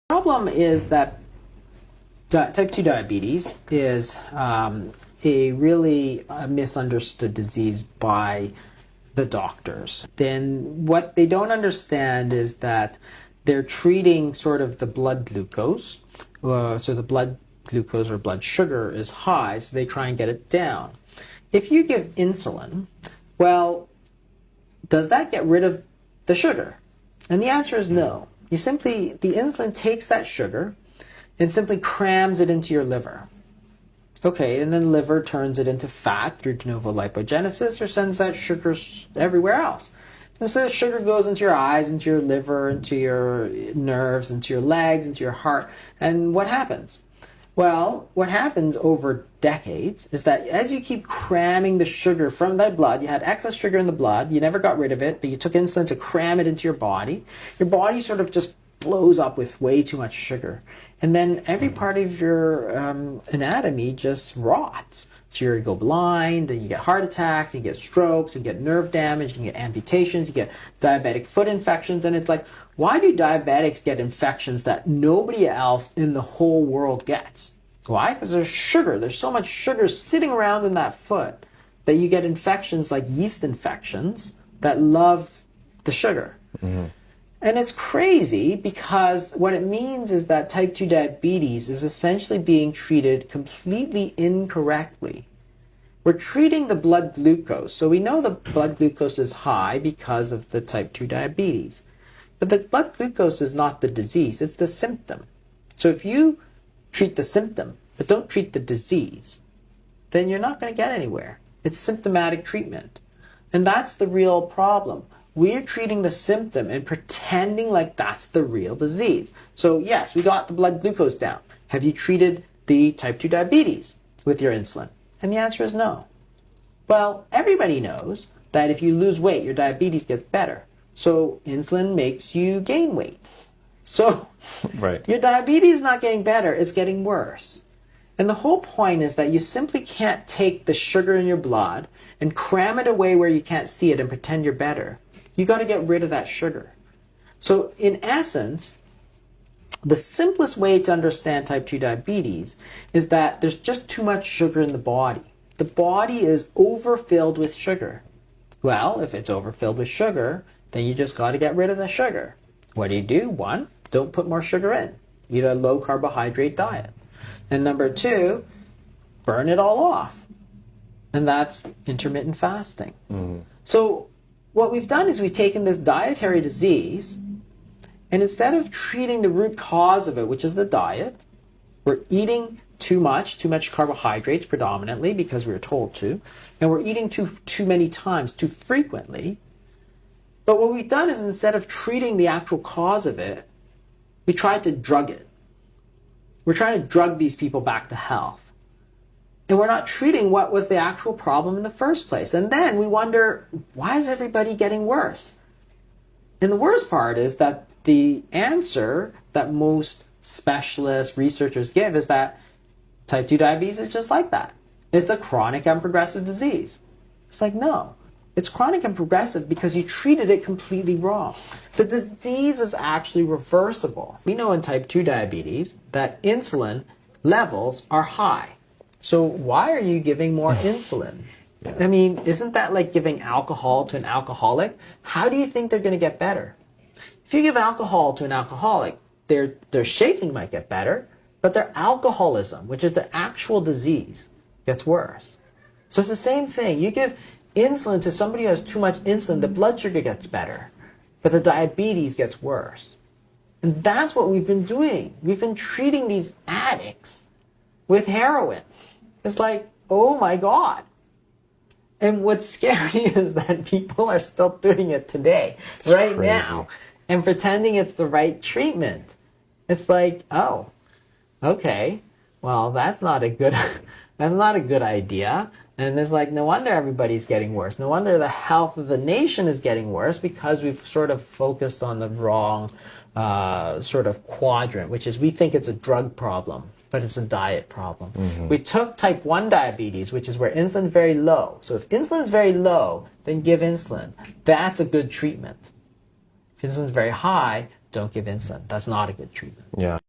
Problem is that type 2 diabetes is a really misunderstood disease by the doctors. Then what they don't understand is that they're treating sort of the blood glucose. So the blood glucose or blood sugar is high, so they try and get it down. If you give insulin, well, does that get rid of the sugar? And the answer is no. The insulin takes that sugar and simply crams it into your liver. Okay, and then liver turns it into fat through de novo lipogenesis or sends that sugar everywhere else. And so the sugar goes into your eyes, into your liver, into your nerves, into your legs, into your heart. And what happens? Well, what happens over decades is that as you keep cramming the sugar from the blood, you had excess sugar in the blood, you never got rid of it, but you took insulin to cram it into your body sort of just blows up with way too much sugar. And then every part of your anatomy just rots. So you go blind, and you get heart attacks, you get strokes, you get nerve damage, you get amputations, you get diabetic foot infections. And it's like, why do diabetics get infections that nobody else in the whole world gets? Why? Because there's sugar. There's so much sugar sitting around in that foot that you get infections like yeast infections that love the sugar. Mm-hmm. And it's crazy because what it means is that type 2 diabetes is essentially being treated completely incorrectly. We're treating the blood glucose. So we know the blood glucose is high because of the type 2 diabetes. But the blood glucose is not the disease, it's the symptom. So if you treat the symptom but don't treat the disease, then you're not going to get anywhere. It's symptomatic treatment. And that's the real problem. We're treating the symptom and pretending like that's the real disease. So yes, we got the blood glucose down. Have you treated the type 2 diabetes with your insulin? And the answer is no. Well, everybody knows that if you lose weight, your diabetes gets better. So insulin makes you gain weight. So right. Your diabetes is not getting better, it's getting worse. And the whole point is that you simply can't take the sugar in your blood and cram it away where you can't see it and pretend you're better. You got to get rid of that sugar. So in essence, the simplest way to understand type 2 diabetes is that there's just too much sugar in the body. The body is overfilled with sugar. Well, if it's overfilled with sugar, then you just got to get rid of the sugar. What do? One, don't put more sugar in. Eat a low carbohydrate diet. And number two, burn it all off. And that's intermittent fasting. Mm-hmm. So what we've done is we've taken this dietary disease, and instead of treating the root cause of it, which is the diet, we're eating too much carbohydrates predominantly because we were told to, and we're eating too many times, too frequently. But what we've done is instead of treating the actual cause of it, we tried to drug it. We're trying to drug these people back to health. And we're not treating what was the actual problem in the first place. And then we wonder, why is everybody getting worse? And the worst part is that the answer that most specialists, researchers give is that type 2 diabetes is just like that. It's a chronic and progressive disease. It's like, no. It's chronic and progressive because you treated it completely wrong. The disease is actually reversible. We know in type 2 diabetes that insulin levels are high. So why are you giving more insulin? I mean, isn't that like giving alcohol to an alcoholic? How do you think they're going to get better? If you give alcohol to an alcoholic, their shaking might get better, but their alcoholism, which is the actual disease, gets worse. So it's the same thing. You give insulin to somebody who has too much insulin, the blood sugar gets better, but the diabetes gets worse. And that's what we've been doing. We've been treating these addicts with heroin. It's like, oh my God. And what's scary is that people are still doing it today, it's right crazy. Now, and pretending it's the right treatment. It's like, oh, okay, well, that's not a good idea. And it's like, no wonder everybody's getting worse. No wonder the health of the nation is getting worse because we've sort of focused on the wrong sort of quadrant, which is we think it's a drug problem, but it's a diet problem. Mm-hmm. We took type 1 diabetes, which is where insulin is very low. So if insulin is very low, then give insulin. That's a good treatment. If insulin is very high, don't give insulin. That's not a good treatment. Yeah.